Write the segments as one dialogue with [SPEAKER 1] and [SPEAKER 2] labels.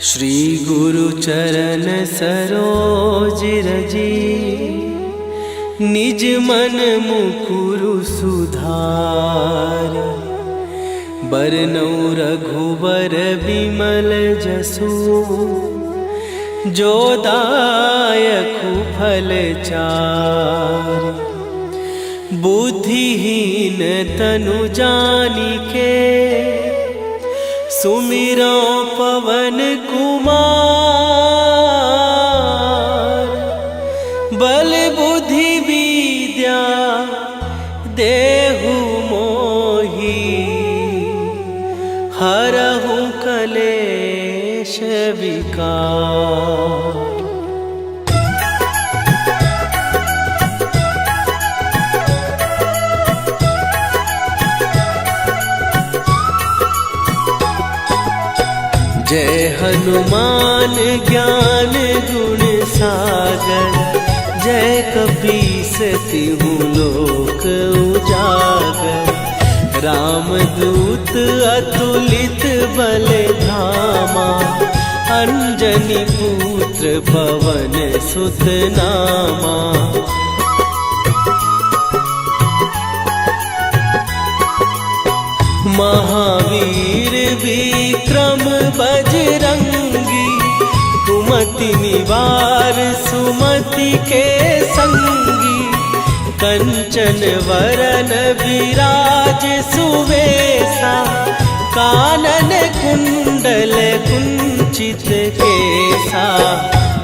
[SPEAKER 1] श्री गुरु चरण सरोज रजी, निज मन मुकुरु सुधार। बरनौ रघुबर बिमल जसु, जो दायकु फल चार। बुद्धिहीन तनु जानिके, सुमिरो पवन कुमार। बल बुद्धि विद्या देहु मोहि, हरहु कलेश विकार। जय हनुमान ज्ञान गुण सागर, जय कपीस तिहु लोक उजागर। रामदूत अतुलित बल धामा, अंजनी पुत्र पवन सुत नामा। महावीर विक्रम बजरंगी, कुमति निवार सुमति के संगी। कंचन वरन विराज सुवेशा, कानन कुंडल कुंचित केसा।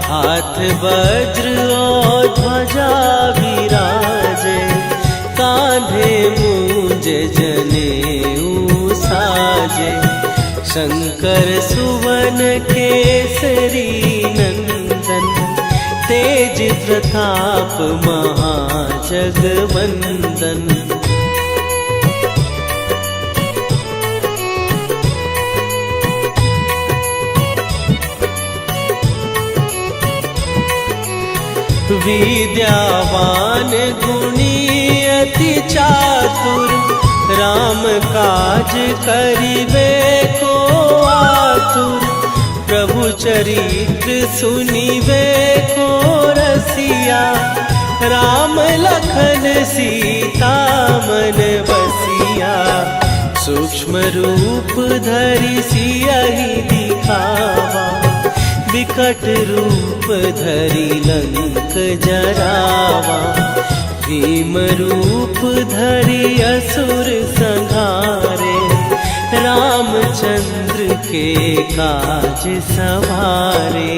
[SPEAKER 1] हाथ वज्र और ध्वजा विराजे, कांधे मूंज जनेऊ साजे। शंकर सुवन केसरी नंदन, तेज प्रताप महाजगवंदन। विद्यावान गुणी अति चातुर, राम काज करिबे को आतुर। प्रभु चरित्र सुनिबे को रसिया, राम लखन सीता मन बसिया। सूक्ष्म रूप धरि सियहि दिखावा, विकट रूप धरि लंक जरावा। भीम रूप धरि असुर संहारे, रामचंद्र के काज सवारे।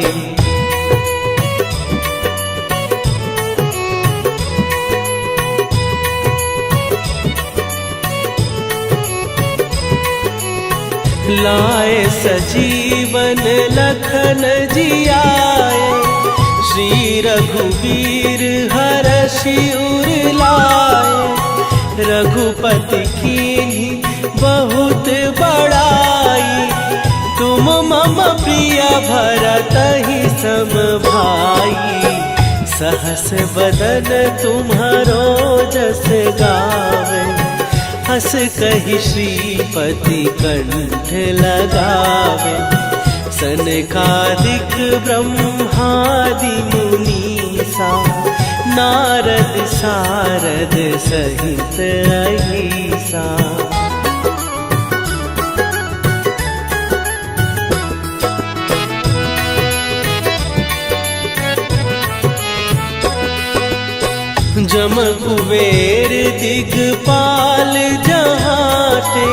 [SPEAKER 1] लाए सजीवन लखन जियाए, श्री रघुवीर हरषि उर लाए। रघुपति कीन्ही बहुत बड़ाई, तुम मम प्रिय भरतहि सम भाई। सहस बदन तुम्हारो जस गावे, हस कहि श्रीपति कंठ लगावे। सनकादिक ब्रह्मादि मुनीसा, नारद सारद सहित अहिसा। जम कुबेर दिगपाल जहाते,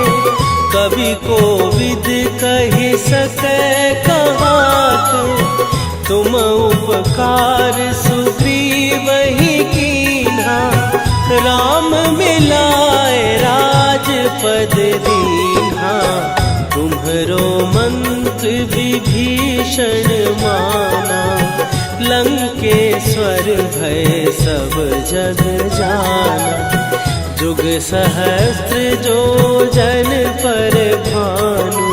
[SPEAKER 1] कवि कोविद कहि सकै कहाते। तुम उपकार सुग्रीवहि कीन्हा, राम मिलाए राजपद दीन्हा। तुम्हरो मंत्र विभीषण माना, लंकेश्वर भय सब जग जाना। जुग सहस्त्र जो जन पर भानु,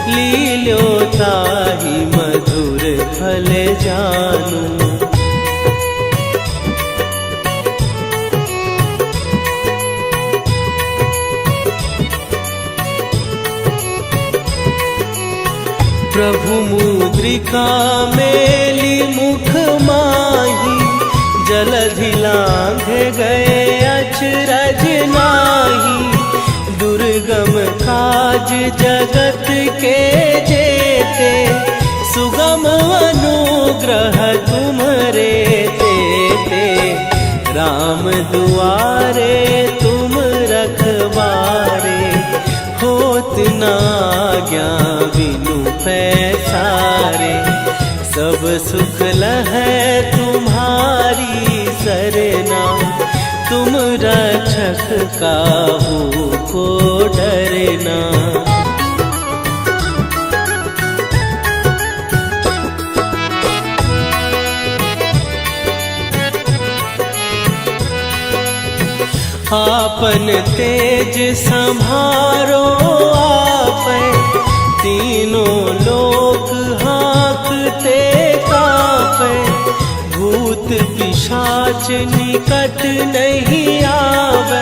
[SPEAKER 1] लील्यो ताहि मधुर फल जानू। प्रभु मुद्रिका मेली मुख माही, जलधि लांघ गए अचरज नाही। दुर्गम काज जगत के जेते, सुगम अनुग्रह तुम्हरे देते। राम दुआरे तुम रखवारे, होत न आज्ञा बिनु पैसारे। सब सुख लहै तुम्हारी सरना, तुम रक्षक काहू को डरना। आपन तेज संभारो आपै, तीनों लोक हाँकते कांपै। भूत पिशाच निकट नहीं आवे,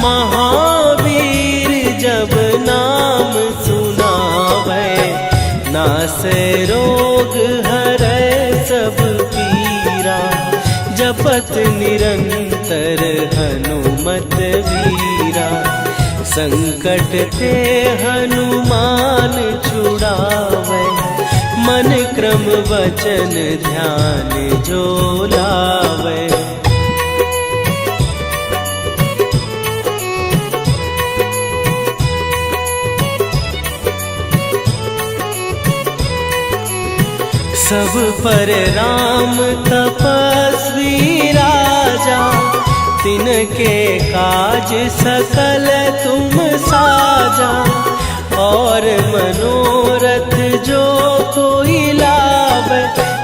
[SPEAKER 1] महावीर जब नाम सुनावे। नासै रोग हरै सब पीरा, जपत निरंतर हनुमत वीरा। संकट ते हनुमान छुड़ावे, मन क्रम वचन ध्यान जो लावे। सब पर राम तपस्वी राजा, तिनके काज सकल तुम साजा। और मनोरथ जो कोई लावे,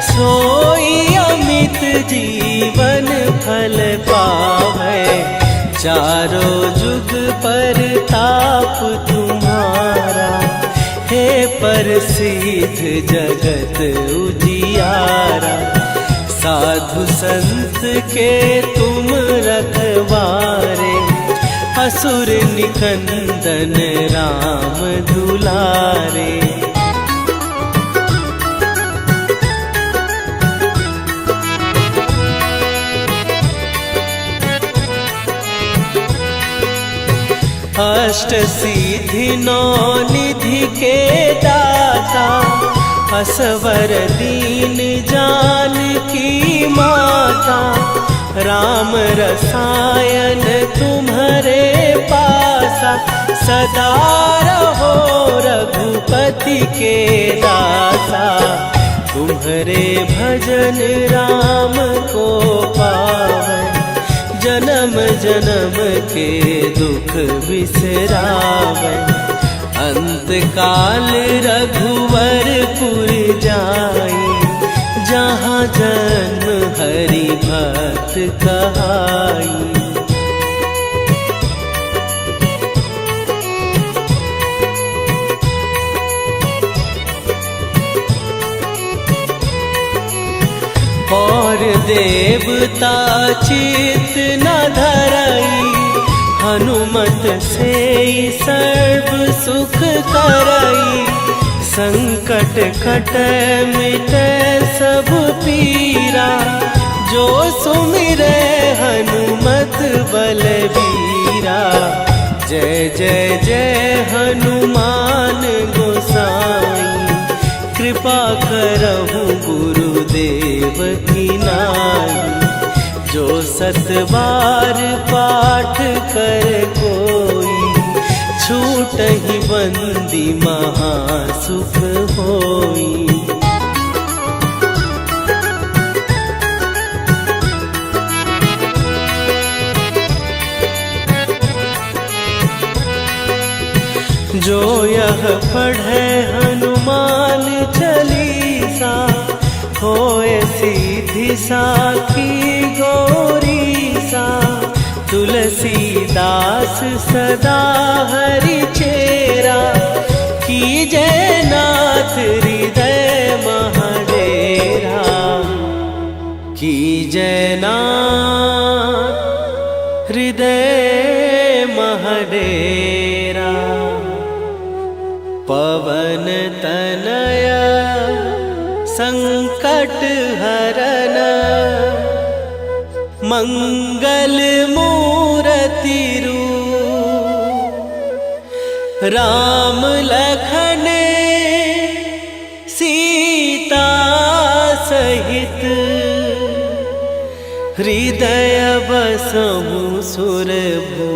[SPEAKER 1] सोई अमित जीवन फल पावे। चारों जुग पर ताप तुम्हारा, हे प्रसिद्ध जगत उजियारा। साधु संत के तुम रखवारे, असुर निकंदन राम दुलारे। अष्ट सिद्धि नौ निधि के दाता, असवर दीन जानकी माता। राम रसायन तुम्हारे पासा, सदा रहो रघुपति के दासा। तुम्हारे भजन राम को पावे, जन्म जन्म के दुख बिसरावे। अंत काल रघुवरपुर जाई, जहाँ जन्म हरि भक्त कहाई। और देवता चित न धरई, हनुमत से सर्व सुख करई। संकट कट मिटे सब पीरा, जो सुमिरे हनुमत बलबीरा। जय जय जय हनुमान गोसाई, कृपा करहु गुरुदेव की नाई। जो सत बार पाठ कर कोई, छूटहि बंदी महासुख होई। जो यह पढ़े हनुमान चालीसा, होए सीधी साखी गौरीसा। तुलसीदास सदा हरि चेरा, कीजय नाथ हृदय महडेरा। कीजय नाथ हृदय महडेरा। पवन तनय संकट हरन मंगल मूर्ति रूप राम लखन सीता सहित हृदय बसहु सुरभू।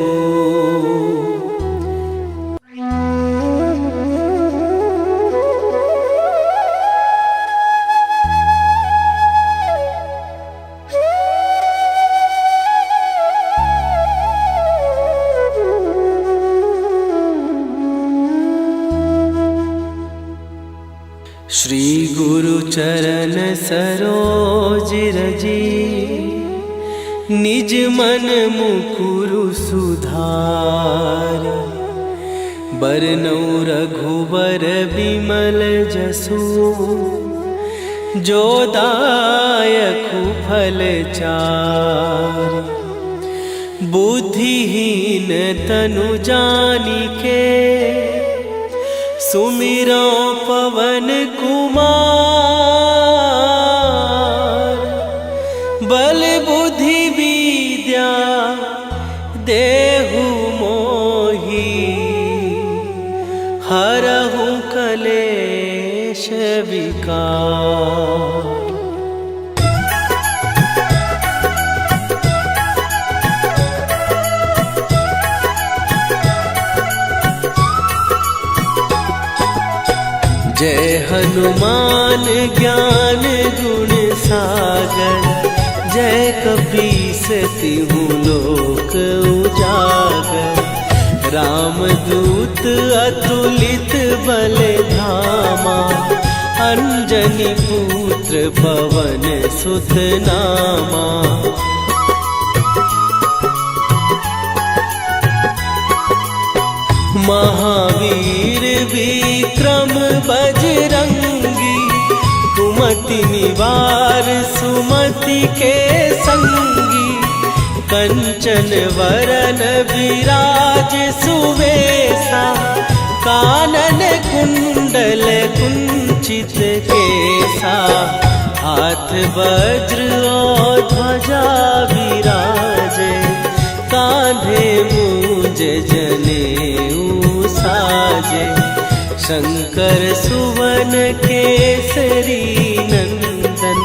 [SPEAKER 1] श्री गुरु चरण सरोज रजी निज मन मुकुरु सुधार। बरनौ रघुबर बिमल जसु जो दायकु फल चार। बुद्धिहीन तनु जानिके सुमिरो पवन कुमार। बल बुद्धि विद्या देहु मोहि हरहु कलेश विकार। जय हनुमान ज्ञान गुण सागर। जय कपीस तिहु लोक उजागर। रामदूत अतुलित बल धामा। अंजनी पुत्र पवन सुत नामा। महावीर विक्रम बजरंगी। कुमति निवार सुमति के संगी। कंचन वरन विराज सुवेशा। कानन कुंडल कुंचित केसा। हाथ वज्र और ध्वजा विराजे। कांधे मूंज जनेऊ साजे। शंकर सुवन केसरी नंदन।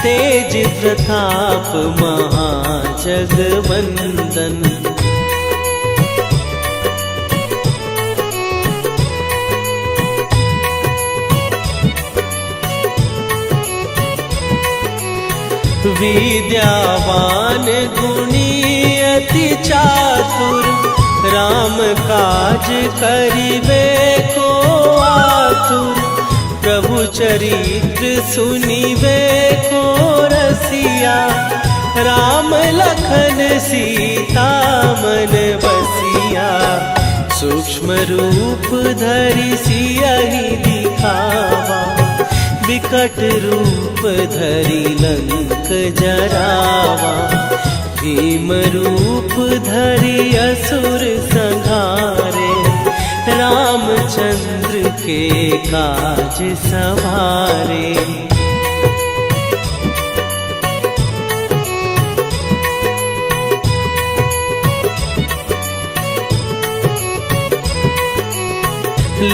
[SPEAKER 1] तेज प्रताप महाजगवंदन। विद्यावान गुणी अति चातुर। राम काज करिबे को आतुर। प्रभु चरित्र सुनिबे को रसिया। राम लखन सीता मन बसिया। सूक्ष्म रूप धरि सियहि दिखावा। विकट रूप धरि लंक जरावा। भीम रूप धरि असुर संहारे। रामचंद्र के काज सवारे।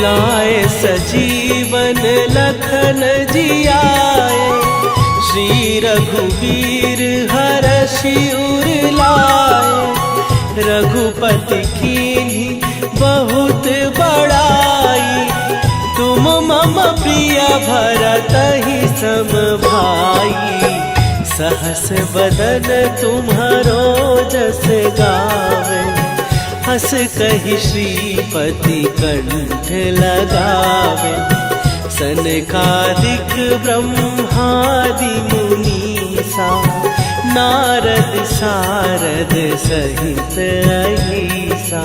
[SPEAKER 1] लाए सजीवन लखन जियाए। श्री रघुवीर हरषि उर लाए। रघुपति कीन्ही बहुत बड़ाई। तुम मम प्रिय भरतहि सम भाई। सहस बदन तुम्हारो जस गावे। हस कहि श्रीपति कंठ लगावे। सनकादिक ब्रह्मादि मुनीसा। नारद सारद सहित अहिसा।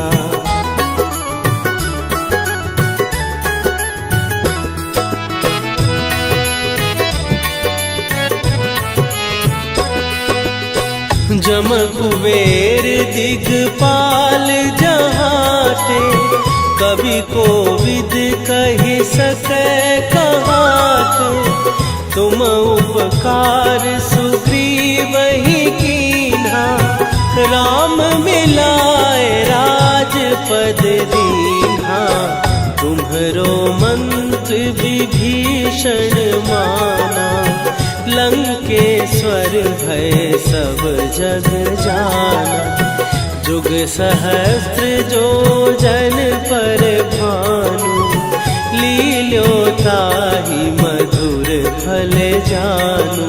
[SPEAKER 1] जम कुबेर दिगपाल जहाते। कवि कोविद कहि सकै कहात, तुम उपकार सुग्रीव ही कीन्हा। राम मिलाए राजपद दीन्हा, तुम्हरो मंत्र विभीषण माना। लंकेश्वर भय सब जग जाना, जुग सहस्त्र जो जन पर भानु। लील्यो ताहि मधुर फल जानू।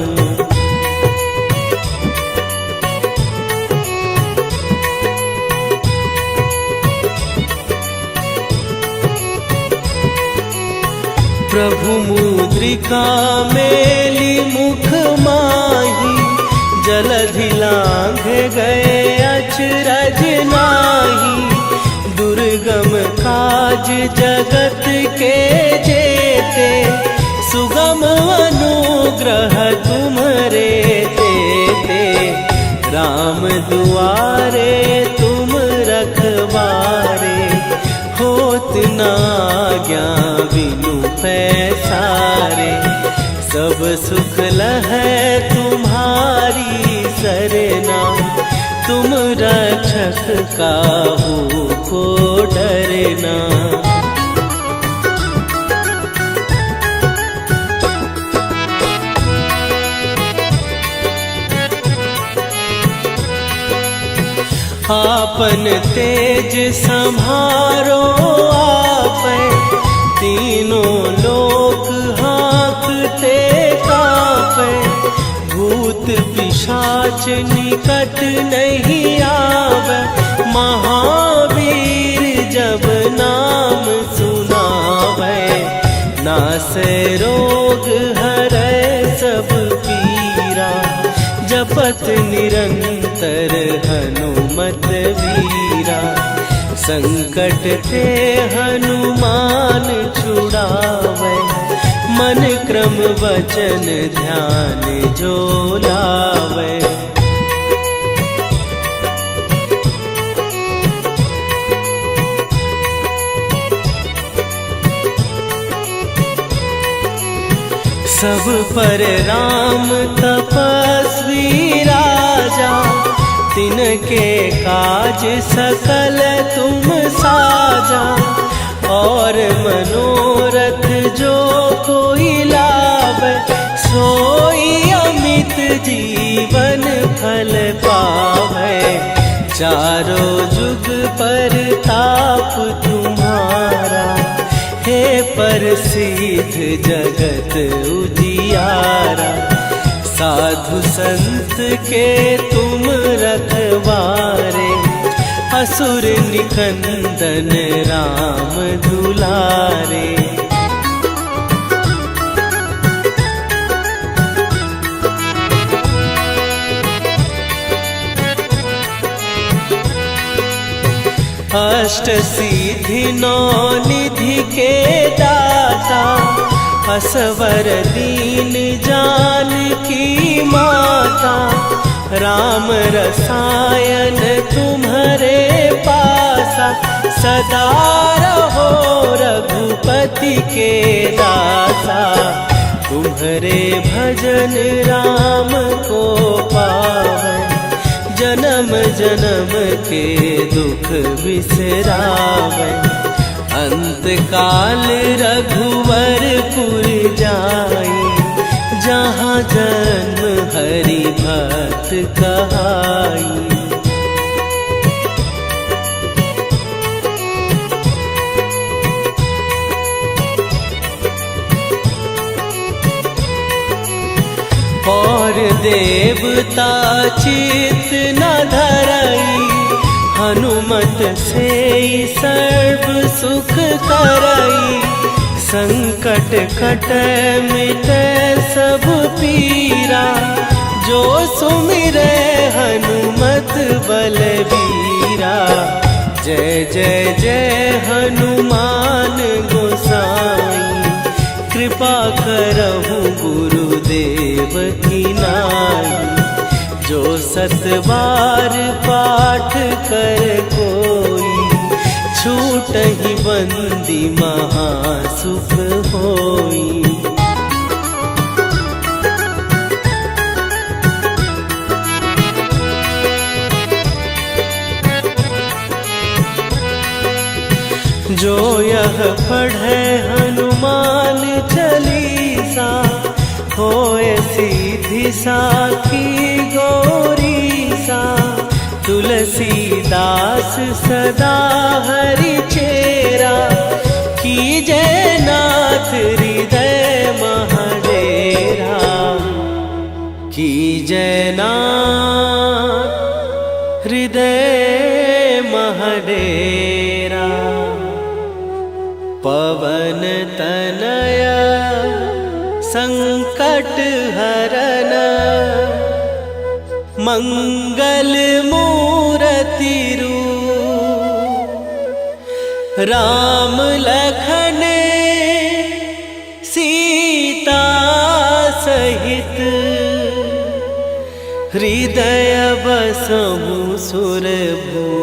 [SPEAKER 1] प्रभु मुद्रिका मेली मुख माही, जलधि लांघ गए अचरज नाही। दुर्गम काज जगत के जेते, सुगम अनुग्रह तुम्हरे तेते। राम दुआरे तुम रखवारे, होत न आज्ञा बिनु पैसारे। सब सुख लहै तुम्हारी सरना, तुम रक्षक काहू को डरना। आपन तेज सम्हारो आपै, तीनों लोक हाँकते कांपै। भूत पिशाच निकट नहीं आवे, महावीर जब नाम सुनावे। नासै रोग हरै सब पीरा, जपत निरंतर हनुमत वीरा। संकट ते हनुमान छुड़ावे, मन क्रम वचन ध्यान जो लावे। सब पर राम तपस्वी राजा, तिनके काज सकल तुम साजा। और मनोरथ जो कोई लावे, सोई अमित जीवन फल पावे। चारों जुग पर ताप तुम्हारा, हे प्रसिद्ध जगत उजियारा। साधु संत के तुम रखवारे, असुर निकंदन राम दुलारे। अष्ट सिद्धि नौ निधि के दाता, असवर दीन जानकी माता। राम रसायन तुम्हारे पासा, सदा रहो रघुपति के दासा। तुम्हारे भजन राम को पावै, जन्म जन्म के दुख बिसरावै। अंत काल रघुवरपुर जाई, जहाँ जन्म हरि भक्त कहाई। और देवता चित न धरई, हनुमत से सर्व सुख करई। संकट कटै मिटै सब पीरा, जो सुमिरै हनुमत बलबीरा। जय जय जय हनुमान गोसाई, कृपा करहु गुरुदेव की नाई। जो सत बार पाठ कर कोई, छूट छूटहि बंदी महासुख होई। जो यह पढ़े हनुमान चालीसा, होए सीधी साखी गौरीसा। तुलसीदास सदा हरि चेरा, कीजय नाथ हृदय महडेरा। कीजय नाथ हृदय महडेरा। पवन तनय संकट हरन, मंगल मूरति रूप। राम लखन सीता सहित, हृदय बसहु सुरभूप।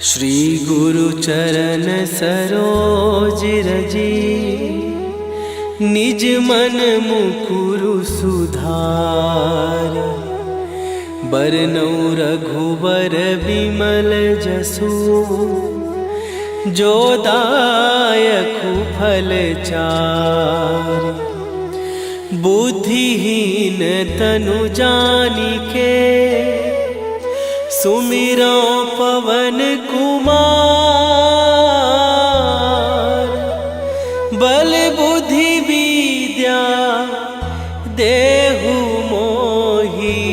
[SPEAKER 1] श्री गुरु चरण सरोज रजी, निज मन मुकुरु सुधार। बरनउँ रघुबर बिमल जसु, जो दायकु फल चार। बुद्धिहीन तनु जानिके, सुमिरो पवन कुमार। बल बुद्धि विद्या देहु मोहि,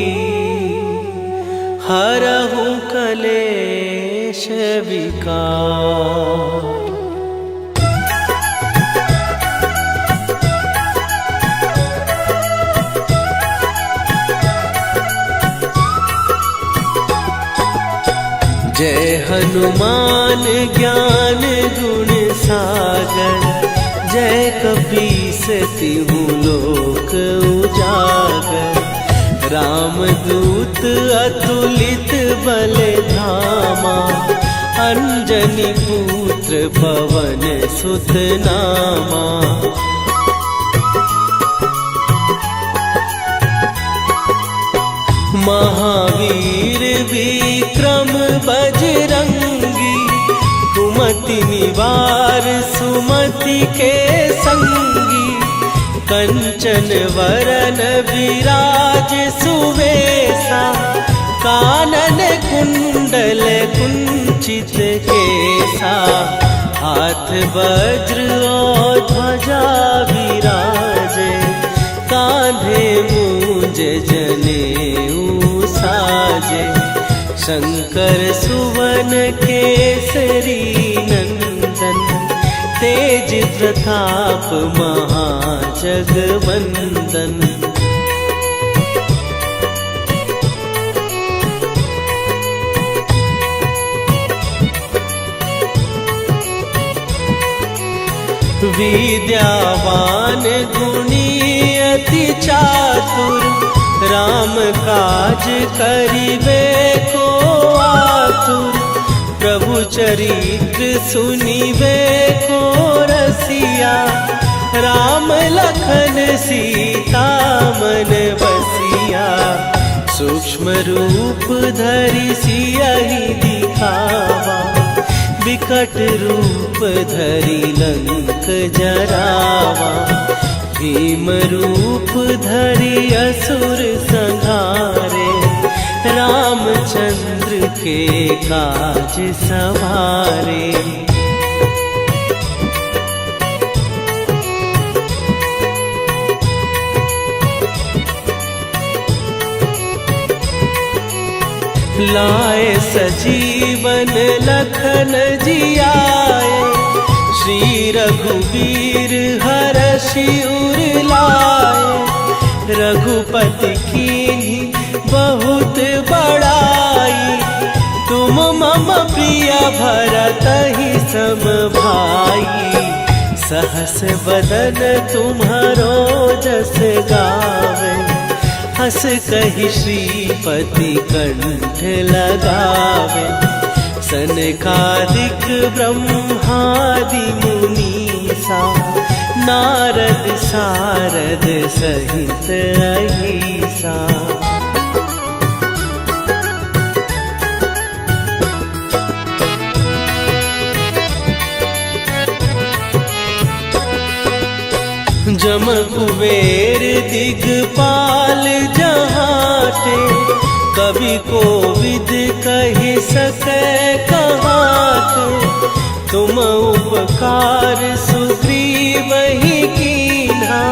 [SPEAKER 1] हरहु कलेश विकार। जय हनुमान ज्ञान गुण सागर, जय कपीस तिहु लोक उजागर। रामदूत अतुलित बल धामा, अंजनी पुत्र पवन सुत नामा। महावीर विक्रम बजरंगी, कुमति निवार सुमति के संगी। कंचन वरन विराज सुवेशा, कानन कुंडल कुंचित केसा। हाथ वज्र और ध्वजा विराजे, कांधे मूंज जनेऊ साजे। शंकर सुवन केसरी नंदन, तेज प्रताप महाजगवंदन। विद्यावान गुणी अति चातुर, राम काज करिबे को आतुर। प्रभु चरित्र सुनिबे को रसिया, राम लखन सीता मन बसिया। सूक्ष्म रूप धरि सियहि दिखावा, विकट रूप धरि लंक जरावा। भीम रूप धरि असुर संहारे, रामचंद्र के काज सवारे। लाए सजीवन लखन जियाए, श्री रघुवीर हरषि उर लाए। रघुपति कीन्ही बहुत बड़ाई, तुम मम प्रिय भरत ही सम भाई। सहस बदन तुम्हारो जस गावे, हस कहि श्रीपति कंठ लगावे। सनकादिक ब्रह्मादि मुनीसा, नारद सारद सहित अहिसा। जम कुबेर दिगपाल जहाते, कवि कोविद कहि सकै कहाते। तुम उपकार सुग्रीव ही कीन्हा,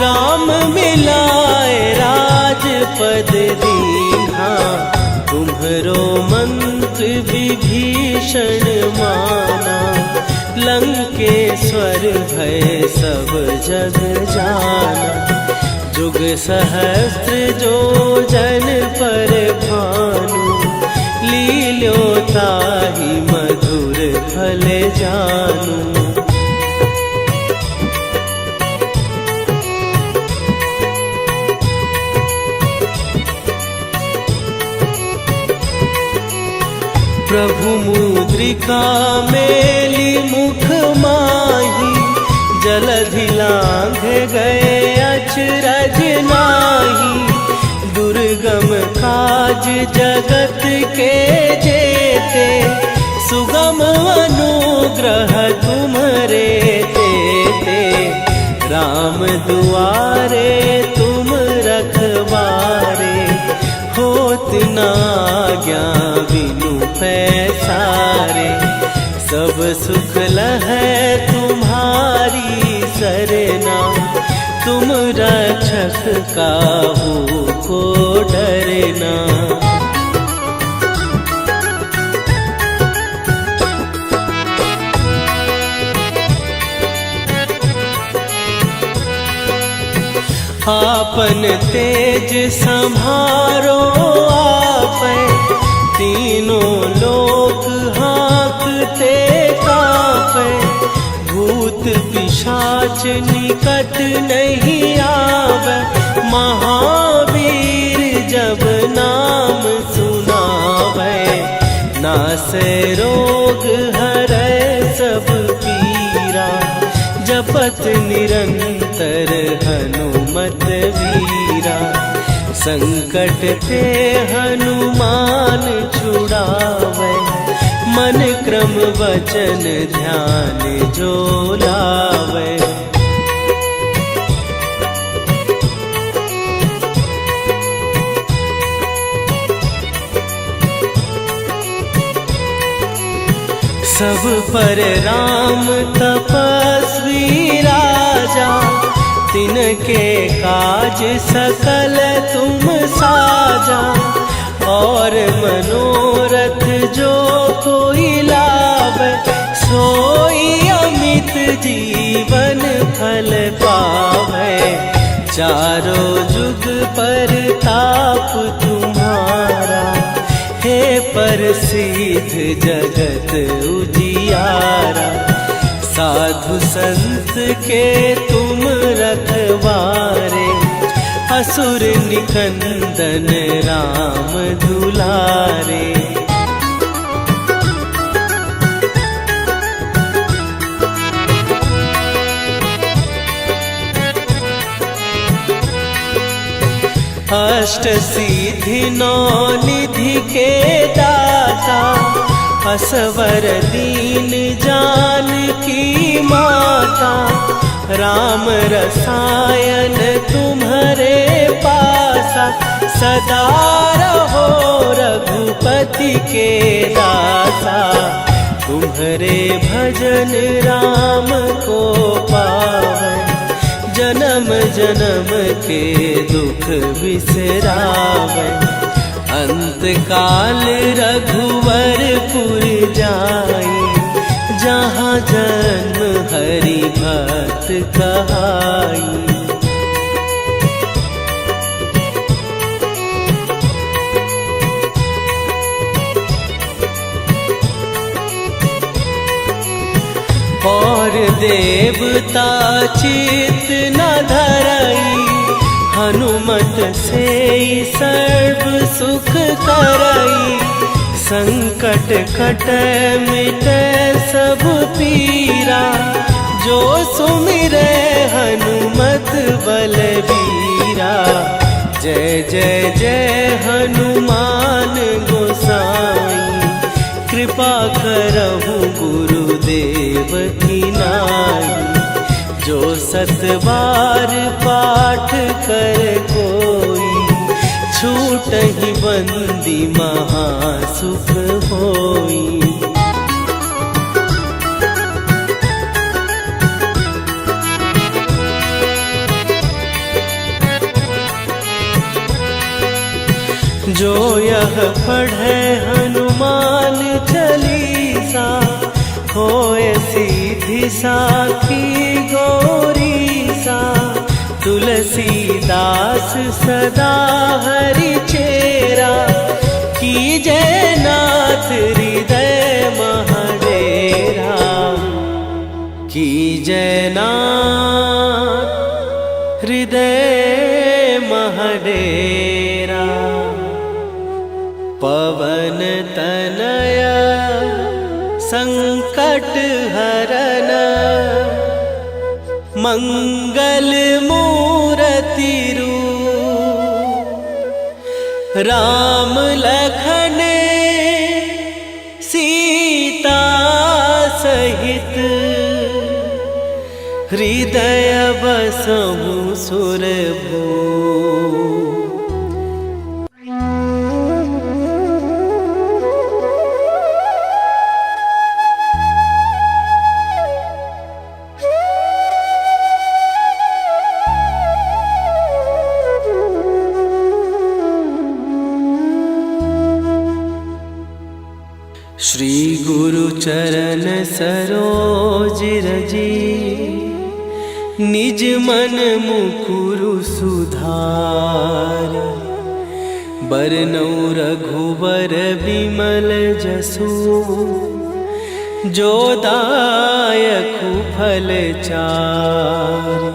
[SPEAKER 1] राम मिलाए राजपद दीन्हा। तुम्हरो मंत्र विभीषण माना, लंकेश्वर भय सब जग जाना। जुग सहस्त्र जो जन पर भानु, लील्यो ताहि मधुर फल जानू। प्रभु मुद्रिका मेली मुख माही, जलधि लांघ गए अचरज नाही। दुर्गम काज जगत के जेते, सुगम अनुग्रह तुम्हरे तेते। राम दुआरे तुम रखवारे, होत न आज्ञा बिनु पैसारे। सब सुख लहै तुम्हारी सरना, तुम रक्षक काहू को डरना। आपन तेज संभारो आपै, तीनों लोक हाँकते कापै। भूत पिशाच निकट नहीं आवे, महावीर जब नाम सुनावे। नासै रोग हरै सब पीरा, जपत निरंतर हनुमत वीरा। संकट ते हनुमान छुड़ावे, मन क्रम वचन ध्यान जो लावे। सब पर राम तपस्वी राजा, तिनके काज सकल तुम साजा। और मनोरथ जो कोई लावे, सोई अमित जीवन फल पावे। चारों जुग पर ताप तुम्हारा, हे प्रसिद्ध जगत उजियारा। साधु संत के तुम रखवारे, असुर निकंदन राम दुलारे। अष्ट सिद्धि नौ निधि के दाता, असवर दीन जानकी माता। राम रसायन तुम्हारे पासा, सदा रहो रघुपति के दासा। तुम्हारे भजन राम को पावे, जन्म जन्म के दुख बिसरावे। अंत काल रघुवरपुर जाई, जहाँ जन्म हरि भक्त कहाई। और देवता चित न धरई, हनुमत से सर्व सुख करई। संकट कटै मिटै सब पीरा, जो सुमिरै हनुमत बलबीरा। जय जय जय हनुमान गोसाई, कृपा करहु गुरुदेव की नाई। जो 7 बार पाठ कर कोई, छूटहि बंदी महासुख होई। जो यह पढ़े हनुमान चालीसा, होय सीधी साखी गौरीसा। तुलसीदास सदा हरि चेरा, कीजय नाथ हृदय महडेरा। कीजय नाथ हृदय महडेरा। पवन तनय संकट हरन, मंगल मूरति रूप। राम लखन सीता सहित, हृदय बसहु सुरभूप। श्री गुरु चरण सरोज रजी, निज मन मुकुरु सुधार। बरनउँ रघुबर बिमल जसु, जो दायकु फल चारि।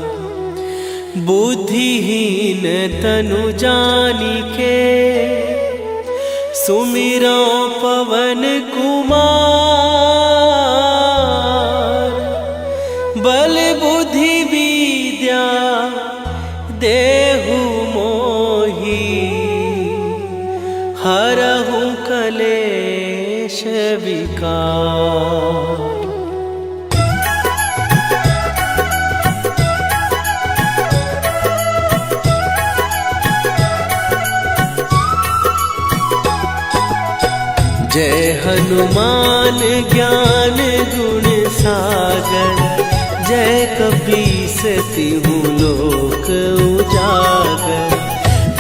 [SPEAKER 1] बुद्धिहीन तनु जानिके, सुमिरो पवन कुमार। बल बुद्धि विद्या देहु मोहि, हरहु कलेश विकार। जय हनुमान ज्ञान गुण सागर, जय कपीस तिहु लोक उजागर।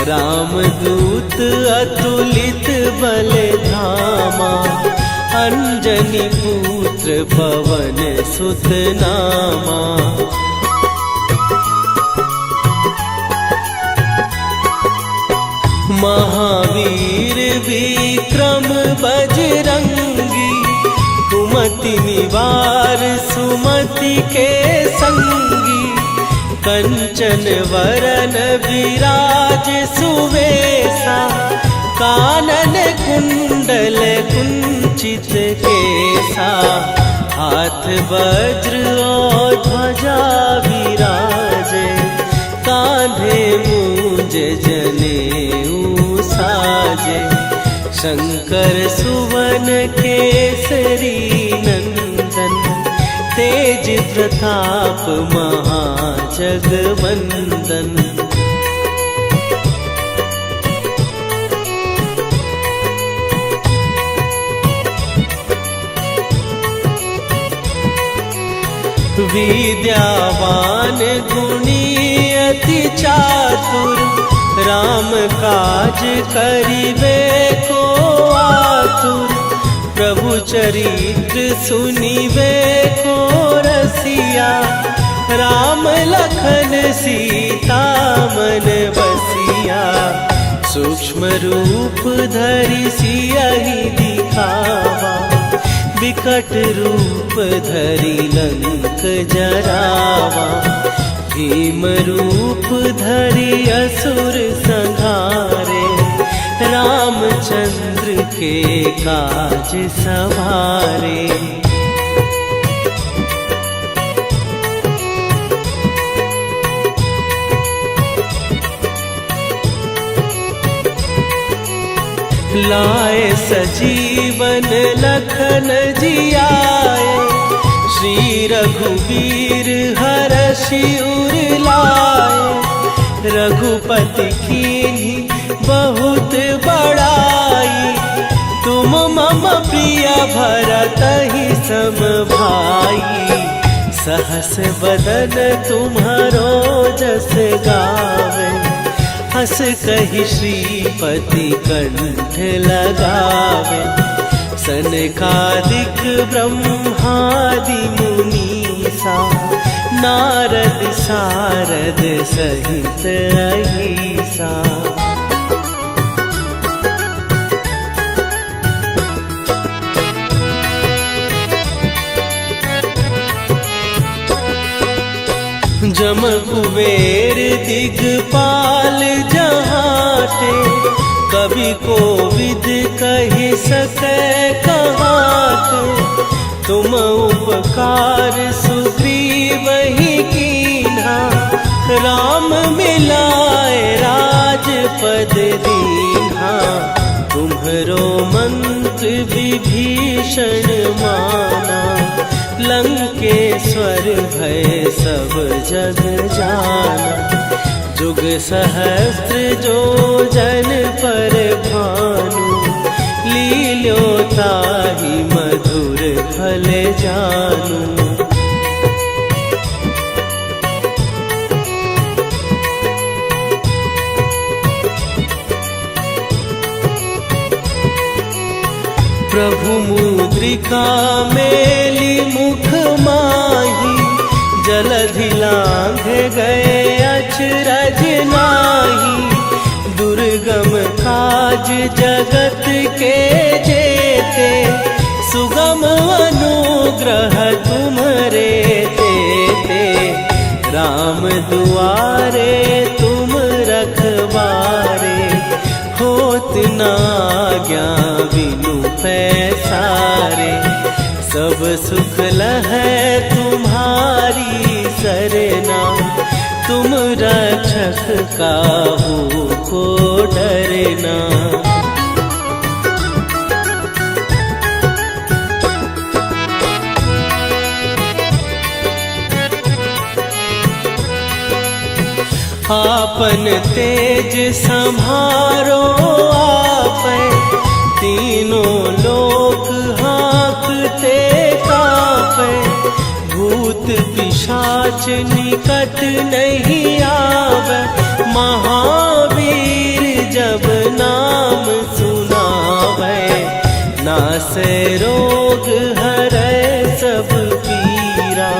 [SPEAKER 1] रामदूत अतुलित बल धामा, अंजनी पुत्र पवन सुत नामा। महावीर विक्रम बजरंगी, कुमति निवार सुमति के संगी। कंचन वरन विराज सुवेशा, कानन कुंडल कुंचित केसा। हाथ वज्र और ध्वजा विराजे, कांधे मूंज जनेऊ साजे। शंकर सुवन केसरी नंदन, तेज प्रताप महाजगवंदन। विद्यावान गुणी अति चातुर, राम काज करिबे को आतुर। प्रभु चरित्र सुनिबे को रसिया, राम लखन सीता मन बसिया। सूक्ष्म रूप धरि सियहि दिखावा, विकट रूप धरि लंक जरावा, भीम रूप धरि असुर संहारे, रामचंद्र के काज सवारे। लाए सजीवन लखन जियाए, श्री रघुवीर हरषि उर लाए। रघुपति कीन्ही बहुत बड़ाई, तुम मम प्रिय भरतहि सम भाई। सहस बदन तुम्हारो जस गावे, हस कहि श्रीपति कंठ लगावे। सनकादिक ब्रह्मादि मुनीसा, नारद सारद सहित अहिसा। जम कुबेर दिगपाल जहाते, कवि कोविद कहि सकै कहाते। तुम उपकार सुग्रीवहि कीन्हा, राम मिलाए राजपद दीन्हा। तुम्हरो मंत्र विभीषण माना, लंकेश्वर भय सब जग जाना। जुग सहस्त्र जो जन पर भानु, लील्यो ताहि मधुर फल जानू। प्रभु मुद्रिका मेली मुख माही, जलधि लांघ गए अचरज नाही। दुर्गम काज जगत के जेते, सुगम अनुग्रह तुम्हरे तेते। राम दुआरे तुम रखवारे, होत न आज्ञा बिनु पैसारे। सब सुख लहै तुम्हारी सरना, तुम रक्षक काहू को डरना। आपन तेज सम्हारो आपै, तीनों लोक हाँकते कापै। भूत पिशाच निकट नहीं आवे, महावीर जब नाम सुनावे। नासै रोग हरै सब पीरा,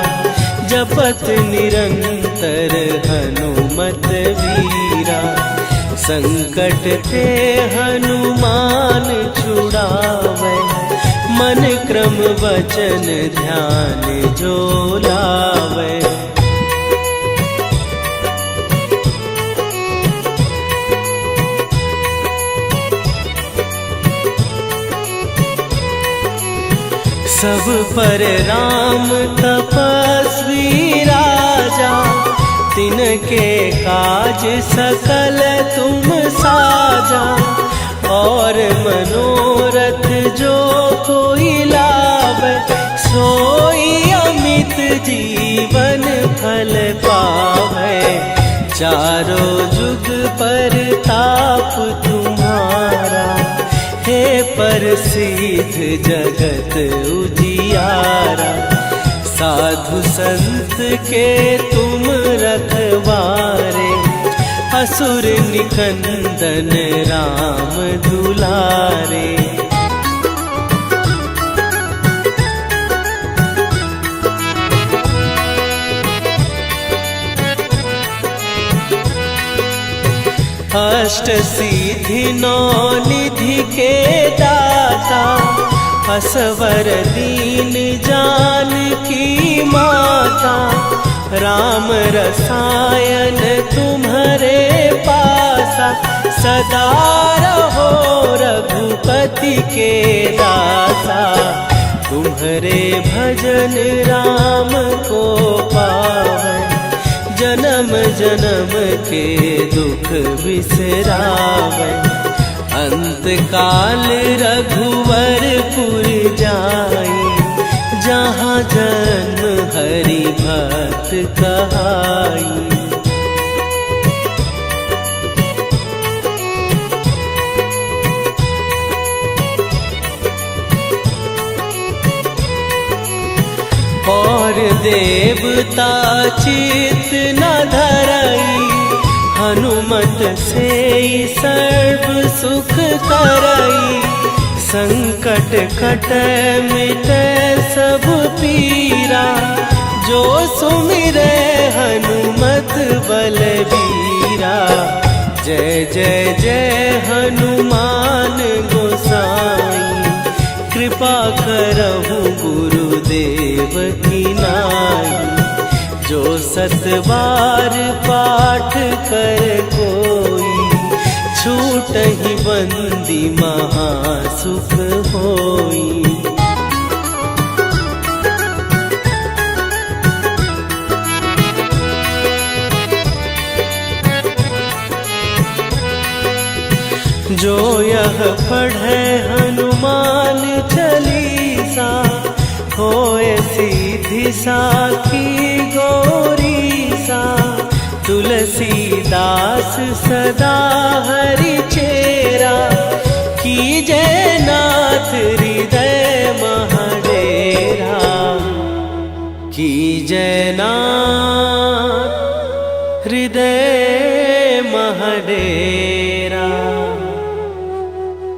[SPEAKER 1] जपत निरंतर हनुमत वीरा। संकट ते हनुमान छुड़ावे, मन क्रम वचन ध्यान जो लावे। सब पर राम तपस्वी राजा, तिनके काज सकल तुम साजा। और मनोरथ जो कोई लावे, सोई अमित जीवन फल पावे। चारों जुग पर ताप तुम्हारा, हे प्रसिद्ध जगत उजियारा। साधु संत के तुम रखवारे, असुर निकंदन राम दुलारे। अष्ट सिद्धि नौ निधि के दाता, असवर दीन जानकी माता, राम रसायन तुम्हारे पासा, सदा रहो रघुपति के दासा। तुम्हारे भजन राम को पावन, जन्म जन्म के दुख बिसरावन। अंत काल रघुवरपुर जाई, जहाँ जन्म हरि भक्त कहाई। और देवता चित न धरई, हनुमत से सर्व सुख करई। संकट कटै मिटै सब पीरा, जो सुमिरै हनुमत बलबीरा। जय जय जय हनुमान गोसाई, कृपा करहु गुरुदेव की नाई। जो 7 बार पाठ कर कोई, छूटहि बंदी महासुख होई। जो यह पढ़े हनुमान चालीसा, होए सीधी साखी गौरीसा। तुलसीदास सदा हरि चेरा, कीजय नाथ हृदय महडेरा। कीजय नाथ हृदय महडेरा।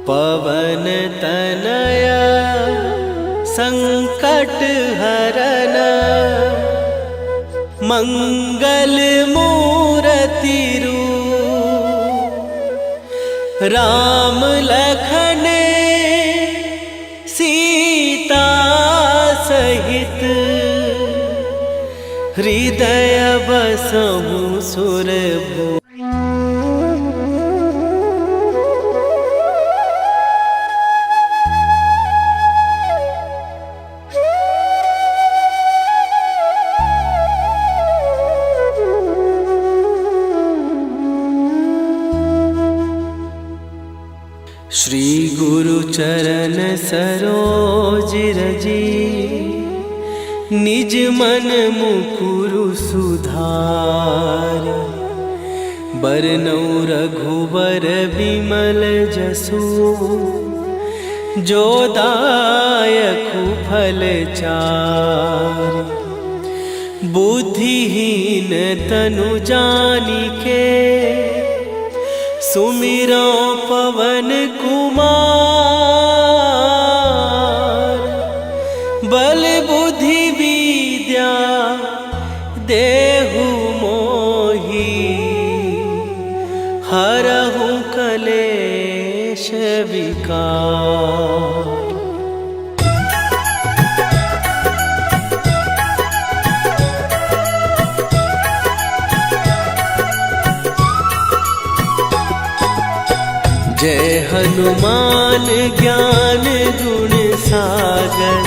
[SPEAKER 1] पवन तनया संकट हरन, मंगल मूरति रूप। राम लखन सीता सहित, हृदय बसहु सुरभूप। श्री गुरु चरण सरोज रजी, निज मन मुकुरु सुधार। बरनौ रघुबर बिमल जसु, जो दायकु फल चार। बुद्धिहीन तनु जानिके, सुमिरो पवन कुमार। बल बुद्धि विद्या देहु मोहि, हरहु कलेश विकार। जय हनुमान ज्ञान गुण सागर,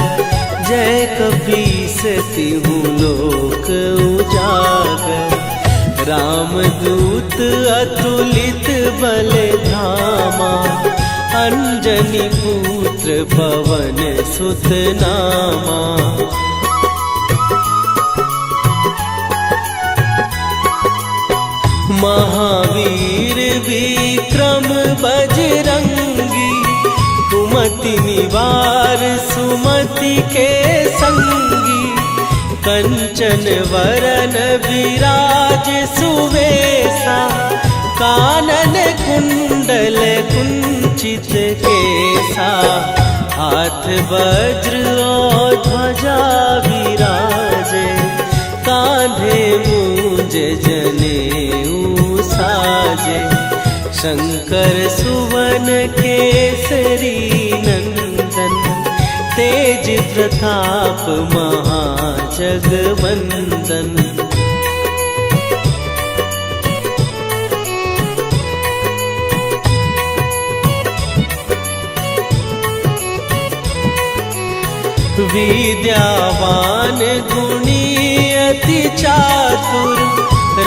[SPEAKER 1] जय कपीस तिहु लोक उजागर। रामदूत अतुलित बल धामा, अंजनी पुत्र पवन सुत नामा। महावीर विक्रम बजरंगी, कुमति निवार सुमति के संगी। कंचन वरन विराज सुवेशा, कानन कुंडल कुंचित केसा। हाथ वज्र और ध्वजा विराजे, कांधे मूंज जनेऊ साजे। शंकर सुवन केसरी नंदन, प्रताप महाजगवंदन। विद्यावान गुणी अति चातुर,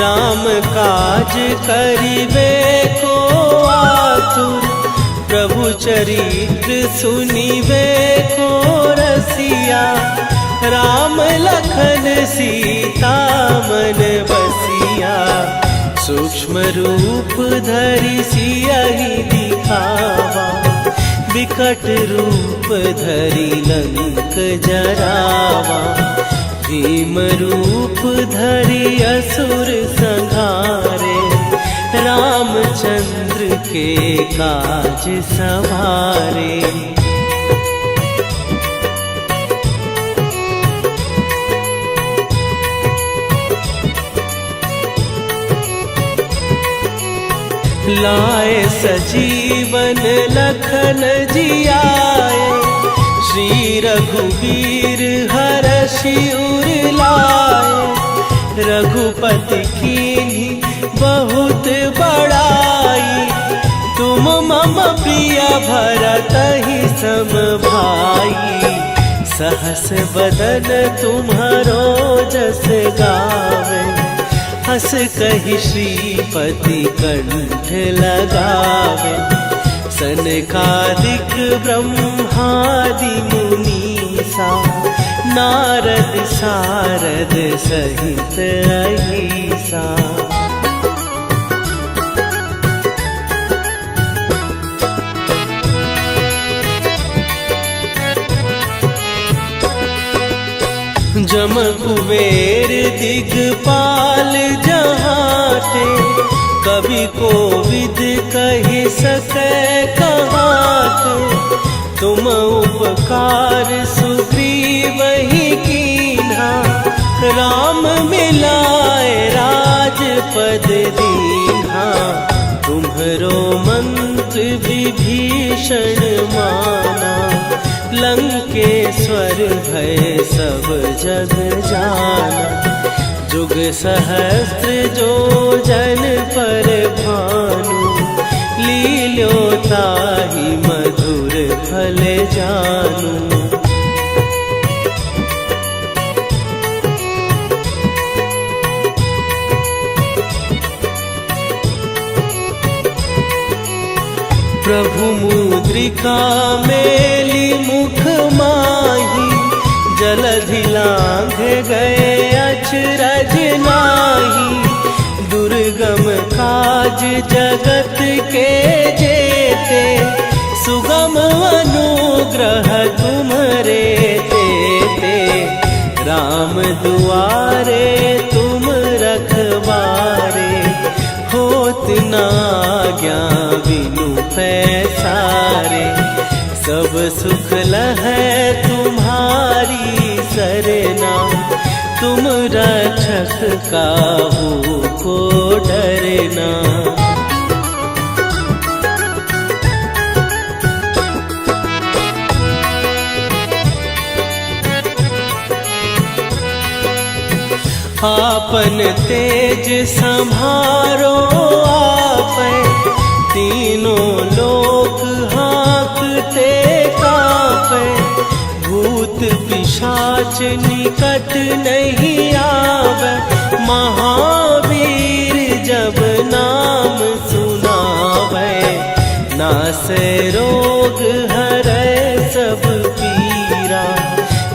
[SPEAKER 1] राम काज करिबे को आतुर। प्रभु चरित्र सुनिबे को रसिया, राम लखन सीता मन बसिया। सूक्ष्म रूप धरि सियहि दिखावा, विकट रूप धरि लंक जरावा। भीम रूप धरि असुर संहारे, रामचंद्र के काज सवारे। लाए सजीवन लखन जियाए, श्री रघुवीर हरषि उर लाए। रघुपति कीन्ही बहुत बड़ाई, तुम मम प्रिय भरतहि सम भाई। सहस बदन तुम्हारो जस गावे, हस कहि श्रीपति कंठ लगावे। सनकादिक ब्रह्मादि मुनीसा, नारद सारद सहित अहिसा। जम कुबेर दिगपाल जहाते, कवि कोविद कहि सकै कहाते। तुम उपकार सुग्रीवहि कीन्हा, राम मिलाए राजपद दीन्हा। तुम्हरो मंत्र विभीषण माना, लंकेश्वर भय सब जग जाना। जुग सहस्त्र जो जन पर भानु, लील्यो ताहि मधुर फल जानू। प्रभु मुद्रिका मेली मुख माही, जलधि लांघ गए अचरज नाही। दुर्गम काज जगत के जेते, सुगम अनुग्रह तुम्हरे तेते। राम दुआरे तुम रखवारे, होत न आज्ञा बिनु पैसारे। सब सुख लहै तुम्हारी सरना, तुम रक्षक काहू को डरना। आपन तेज संभारो आपै, तीनों लोक हाँकते कांपै। भूत पिशाच निकट नहीं आवे, महावीर जब नाम सुनावे। नासै रोग हरै सब पीरा,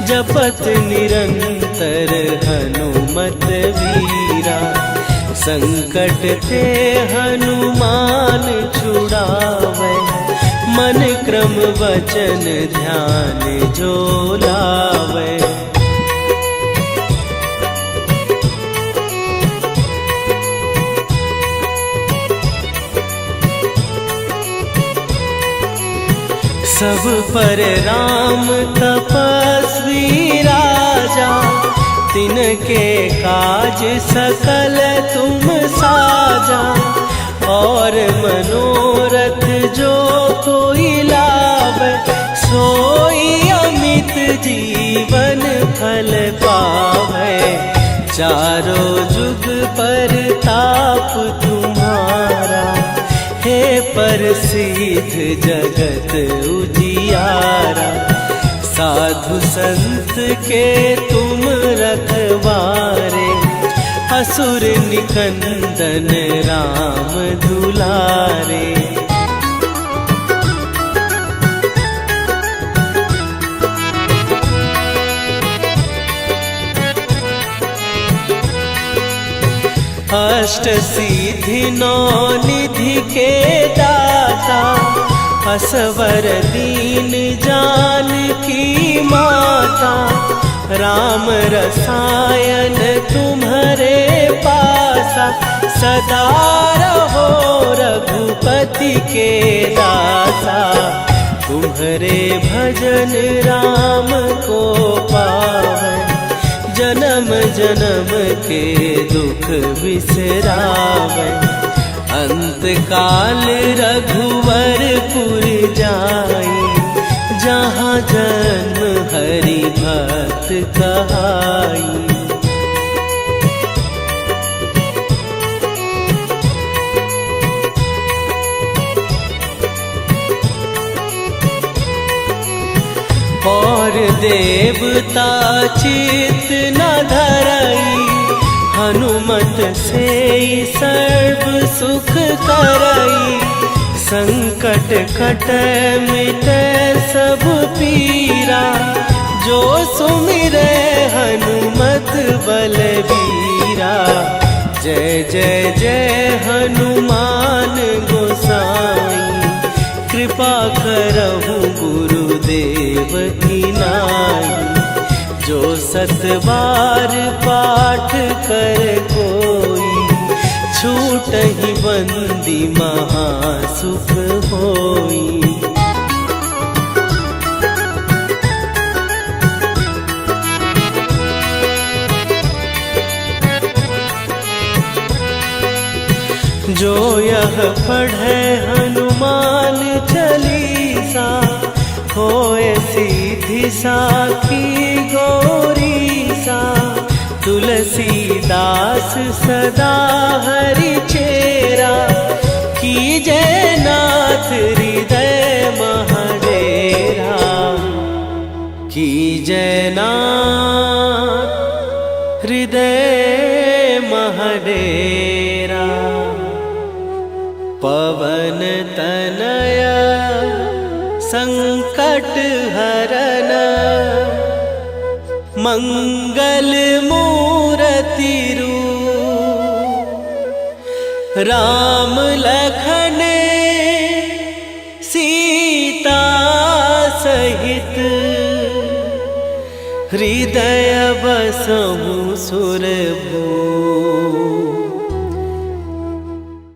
[SPEAKER 1] जपत निरंतर हनुमत वीरा। संकट ते हनुमान छुड़ावे, मन क्रम वचन ध्यान जो लावे। सब पर राम तपस्वी राजा, तिनके काज सकल तुम साजा। और मनोरथ जो कोई लाभ, सोई अमित जीवन फल पावे। चारों जुग पर ताप तुम्हारा, हे प्रसिद्ध जगत उजियारा। साधु संत के तुम रखवारे, असुर निकंदन राम दुलारे। अष्ट सिद्धि नौ निधि के दाता, असवर दीन जानकी माता। राम रसायन तुम्हारे पासा, सदा रहो रघुपति के दासा। तुम्हारे भजन राम को पावै, जन्म जन्म के दुख बिसरावै। अंत काल रघुवरपुर जाई, जहाँ जन्म हरि भक्त कहाई। और देवता चित न धरई, हनुमत से सर्व सुख करई। संकट कटै मिटै सब पीरा, जो सुमिरै हनुमत बलबीरा। जय जय जय हनुमान गोसाई, कृपा करहु गुरुदेव की नाई। जो सत बार पाठ कर कोई, छूटहि बंदी महासुख होई। जो यह पढ़े हनुमान चालीसा, होए सीधी साखी गौरीसा। तुलसीदास सदा हरि चेरा, कीजै नाथ हृदय महडेरा। कीजै नाथ हृदय महडेरा। पवन तनया संकट हरन, मंगल मूर्ति रूप। राम लखन सीता सहित, हृदय बसहु सुरभूप।